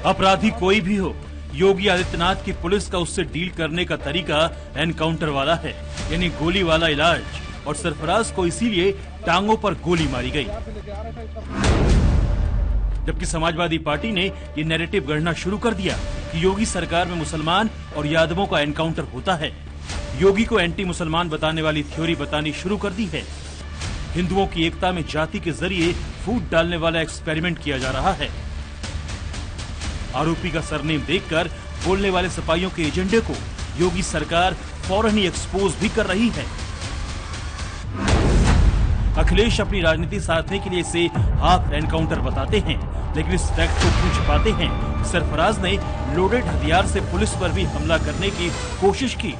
अपराधी कोई भी हो, योगी आदित्यनाथ की पुलिस का उससे डील करने का तरीका एनकाउंटर वाला है, यानी गोली वाला इलाज। और सरफराज को इसीलिए टांगों पर गोली मारी गई। जबकि समाजवादी पार्टी ने ये नैरेटिव गढ़ना शुरू कर दिया कि योगी सरकार में मुसलमान और यादवों का एनकाउंटर होता है। योगी को एंटी मुसलमान बताने वाली थ्योरी बतानी शुरू कर दी है। हिंदुओं की एकता में जाति के जरिए फूट डालने वाला एक्सपेरिमेंट किया जा रहा है। आरोपी का सरनेम देखकर बोलने वाले सपाइयों के एजेंडे को योगी सरकार फौरन ही एक्सपोज भी कर रही है। अखिलेश अपनी राजनीति साधने के लिए इसे हाफ एनकाउंटर बताते हैं, लेकिन इस फैक्ट को क्यों छुपाते हैं? सरफराज ने लोडेड हथियार से पुलिस पर भी हमला करने की कोशिश की।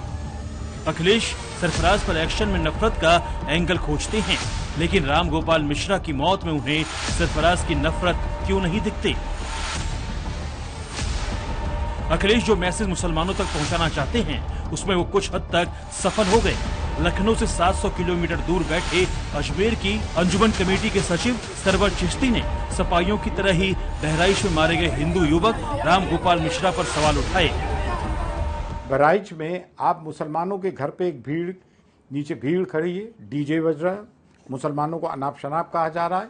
अखिलेश सरफराज पर एक्शन में नफरत का एंगल खोजते हैं, लेकिन राम गोपाल मिश्रा की मौत में उन्हें सरफराज की नफरत क्यों नहीं दिखते? अखिलेश जो मैसेज मुसलमानों तक पहुंचाना चाहते हैं, उसमें वो कुछ हद तक सफल हो गए। लखनऊ से 700 किलोमीटर दूर बैठे अजमेर की अंजुमन कमेटी के सचिव सरवर चिश्ती ने सपाइयों की तरह ही बहराइच में मारे गए हिंदू युवक राम गोपाल मिश्रा पर सवाल उठाए। बहराइच में आप मुसलमानों के घर पे एक नीचे भीड़ खड़ी है, डीजे बज रहा है, मुसलमानों को अनाप शनाप कहा जा रहा है।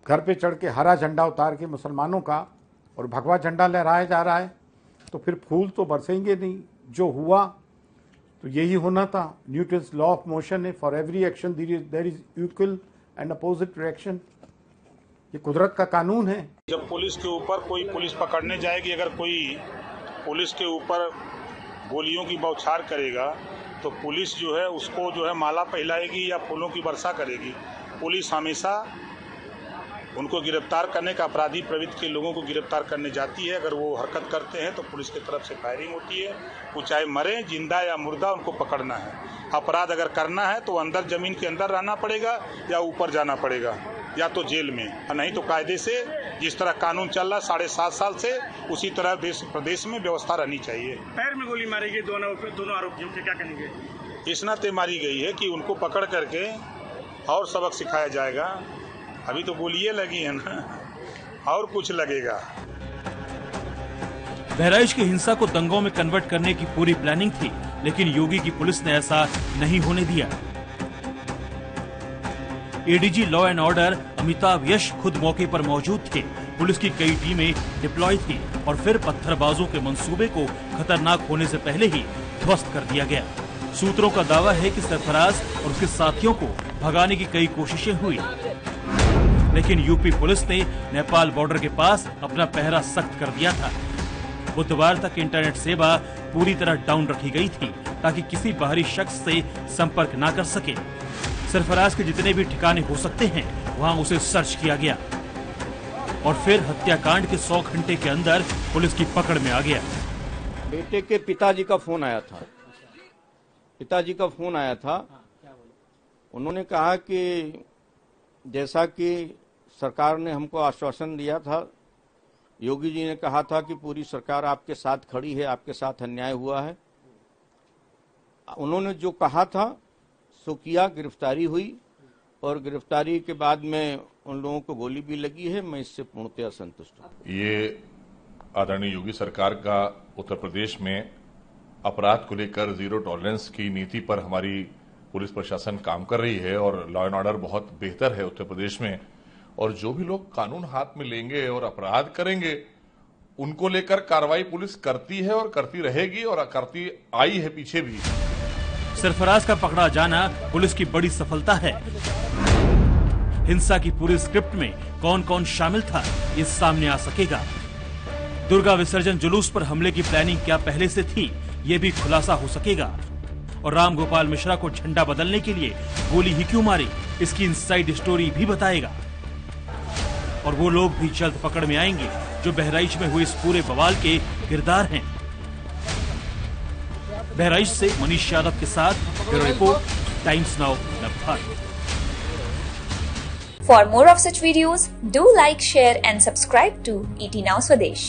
घर पे चढ़ के हरा झंडा उतार के मुसलमानों का और भगवा झंडा लहराया जा रहा है, तो फिर फूल तो बरसेंगे नहीं। जो हुआ तो यही होना था। न्यूटन्स लॉ ऑफ मोशन है, for every action there is equal and opposite reaction. ये कुदरत का कानून है। जब पुलिस के ऊपर कोई पुलिस पकड़ने जाएगी, अगर कोई पुलिस के ऊपर गोलियों की बौछार करेगा तो पुलिस जो है उसको जो है माला पहनाएगी या फूलों की वर्षा करेगी। पुलिस हमेशा उनको गिरफ्तार करने का, अपराधी प्रवृत्ति के लोगों को गिरफ्तार करने जाती है। अगर वो हरकत करते हैं तो पुलिस की तरफ से फायरिंग होती है। वो चाहे मरे, जिंदा या मुर्दा, उनको पकड़ना है। अपराध अगर करना है तो अंदर जमीन के अंदर रहना पड़ेगा या ऊपर जाना पड़ेगा, या तो जेल में, और नहीं तो कायदे से जिस तरह कानून चल रहा 7.5 साल से, उसी तरह देश प्रदेश में व्यवस्था रहनी चाहिए। पैर में गोली मारी गई दोनों आरोपियों के, क्या कहेंगे? इस नाते मारी गई है कि उनको पकड़ करके और सबक सिखाया जाएगा। अभी तो गोलियां लगी है ना, और कुछ लगेगा। बहराइच की हिंसा को दंगों में कन्वर्ट करने की पूरी प्लानिंग थी, लेकिन योगी की पुलिस ने ऐसा नहीं होने दिया। ADG law and order Amitabh Yash खुद मौके पर मौजूद थे। पुलिस की कई टीमें डिप्लॉय थी और फिर पत्थरबाजों के मंसूबे को खतरनाक होने से पहले ही ध्वस्त कर दिया गया। सूत्रों का दावा है कि सरफराज और उसके साथियों को भगाने की कई कोशिशें हुई, लेकिन यूपी पुलिस ने नेपाल बॉर्डर के पास अपना पहरा सख्त कर दिया था। बुधवार तक इंटरनेट सेवा पूरी तरह डाउन रखी गई थी ताकि किसी बाहरी शख्स से संपर्क न कर सके। सरफराज के जितने भी ठिकाने हो सकते हैं वहां उसे सर्च किया गया और फिर हत्याकांड के 100 घंटे के अंदर पुलिस की पकड़ में आ गया। बेटे के पिताजी का फोन आया था। उन्होंने कहा कि जैसा कि सरकार ने हमको आश्वासन दिया था, योगी जी ने कहा था कि पूरी सरकार आपके साथ खड़ी है, आपके साथ अन्याय हुआ है। उन्होंने जो कहा था सो किया, गिरफ्तारी हुई और गिरफ्तारी के बाद में उन लोगों को गोली भी लगी है। मैं इससे पूर्णतः संतुष्ट हूँ। ये आदरणीय योगी सरकार का उत्तर प्रदेश में अपराध को लेकर जीरो टॉलरेंस की नीति पर हमारी पुलिस प्रशासन काम कर रही है और लॉ एंड ऑर्डर बहुत बेहतर है उत्तर प्रदेश में। और जो भी लोग कानून हाथ में लेंगे और अपराध करेंगे, उनको लेकर कार्रवाई पुलिस करती है और करती रहेगी और करती आई है पीछे भी। सरफराज का पकड़ा जाना पुलिस की बड़ी सफलता है। हिंसा की पूरी स्क्रिप्ट में कौन कौन शामिल था, ये सामने आ सकेगा। दुर्गा विसर्जन जुलूस पर हमले की प्लानिंग क्या पहले से थी, ये भी खुलासा हो सकेगा। और राम गोपाल मिश्रा को झंडा बदलने के लिए गोली ही क्यों मारी, इसकी इनसाइड स्टोरी भी बताएगा। और वो लोग भी जल्द पकड़ में आएंगे जो बहराइच में हुए इस पूरे बवाल के किरदार हैं। बहराइच से मनीष यादव के साथ bureau report, times now Navbharat. For more of such videos, do like, share and subscribe to ET Now Swadesh.